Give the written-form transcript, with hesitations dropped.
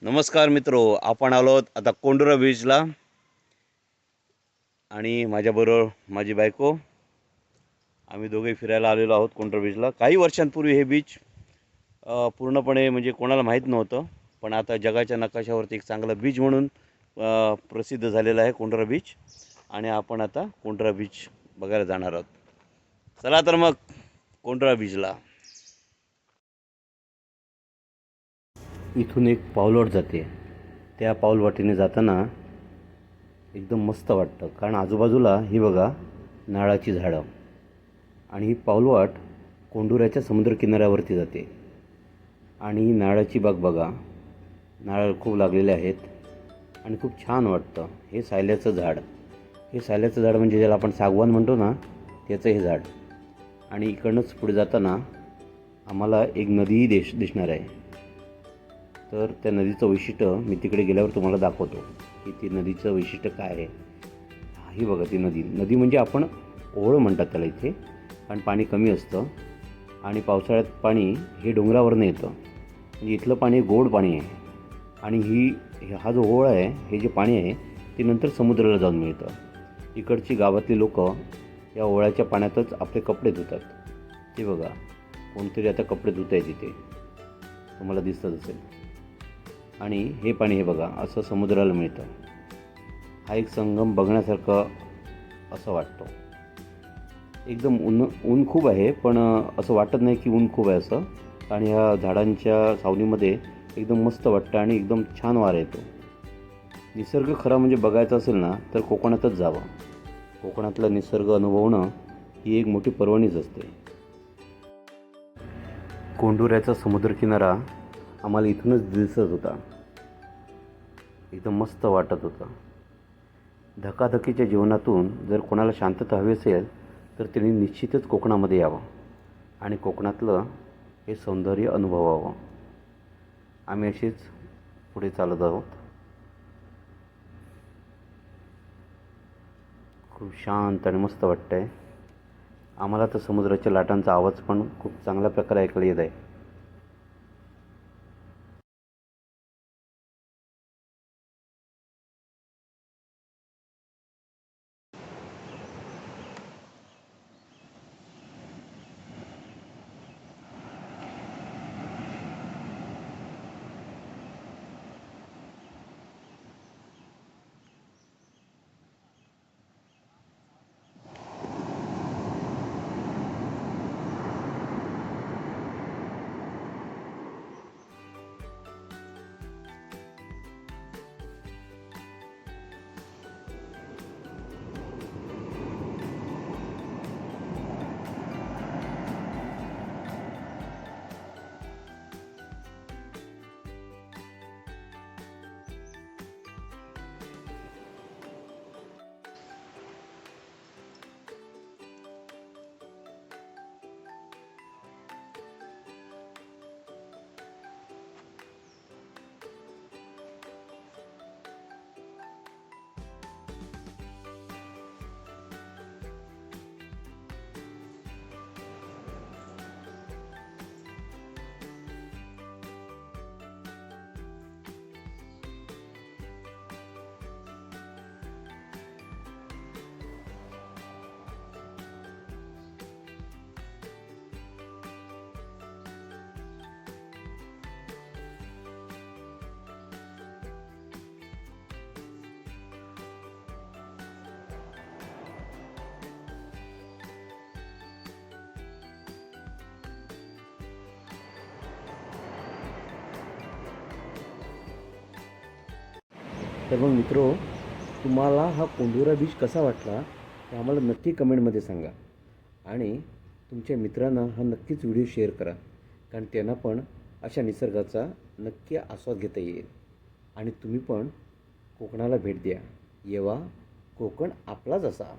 नमस्कार मित्रो, आपण आलोत आता कोंडुरा बीचला आणि माझ्याबरोबर माझी बायको. आम्ही दोघे फिरायला आलेलो आहोत कोंडुरा बीचला. काही वर्षांपूर्वी हे बीच पूर्णपणे म्हणजे कोणाला माहीत नव्हतं, पण आता जगाच्या नकाशावरती एक चांगलं बीच म्हणून प्रसिद्ध झालेलं आहे कोंडुरा बीच. आणि आपण आता कोंडुरा बीच बघायला जाणार आहोत. चला तर मग कोंडुरा बीचला. इथून एक पाऊलवाट जाते. त्या पाऊलवाटेने जाताना एकदम मस्त वाटतं, कारण आजूबाजूला ही बघा नारळाची झाडं आणि ही पाऊलवाट कोंडुऱ्याच्या समुद्रकिनाऱ्यावरती जाते. आणि ही नारळाची बाग बघा, नारळ खूप लागलेले आहेत आणि खूप छान वाटतं. हे सायल्याचं झाड, हे सायल्याचं झाड म्हणजे ज्याला आपण सागवान म्हणतो ना, त्याचं हे झाड. आणि इकडनंच पुढे जाताना आम्हाला एक नदीही दिसणार आहे. तर त्या नदीचं वैशिष्ट्य मी तिकडे गेल्यावर तुम्हाला दाखवतो की ती नदीचं वैशिष्ट्य काय आहे. ही बघा ती नदी म्हणजे आपण ओळ म्हणतात त्याला इथे, कारण पाणी कमी असतं आणि पावसाळ्यात पाणी हे डोंगरावरनं येतं. म्हणजे इथलं पाणी गोड पाणी आहे. आणि हा जो ओळ आहे, हे जे पाणी आहे ते नंतर समुद्राला जाऊन मिळतं. इकडची गावातली लोक या ओळ्याच्या पाण्यातच आपले कपडे धुतात. ते बघा कोणतरी आता कपडे धुत आहे तिथे, तुम्हाला दिसतच असेल. आणि हे पाणी हे बघा असं समुद्राला मिळतं. हा एक संगम बघण्यासारखं असं वाटतो. एकदम ऊन खूप आहे, पण असं वाटत नाही की ऊन खूप आहे असं. आणि ह्या झाडांच्या सावलीमध्ये एकदम मस्त वाटतं आणि एकदम छान वारा येतो. निसर्ग खरा म्हणजे बघायचा असेल ना तर कोकणातच जावं. कोकणातला निसर्ग अनुभवणं ही एक मोठी पर्वणीच असते. कोंडुऱ्याचा समुद्रकिनारा आम्हाला इथूनच दिसत होता. एकदम मस्त वाटत होतं. धकाधकीच्या जीवनातून जर कोणाला शांतता हवी असेल तर त्यांनी निश्चितच कोकणामध्ये यावं आणि कोकणातलं हे सौंदर्य अनुभवावं. आम्ही अशीच पुढे चालत आहोत. खूप शांत आणि मस्त वाटतं आहे. आम्हाला तर समुद्राच्या लाटांचा आवाज पण खूप चांगल्या प्रकारे ऐकायला येत आहे. तर मग मित्रो, तुम्हाला हा कोंडुरा बीच कसा वाटला ते आम्हाला नक्की कमेंटमध्ये सांगा. आणि तुमच्या मित्रांना हा नक्कीच व्हिडिओ शेअर करा, कारण त्यांना पण अशा निसर्गाचा नक्की आस्वाद घेता येईल. आणि तुम्ही पण कोकणाला भेट द्या. येवा, कोकण आपलाच असा.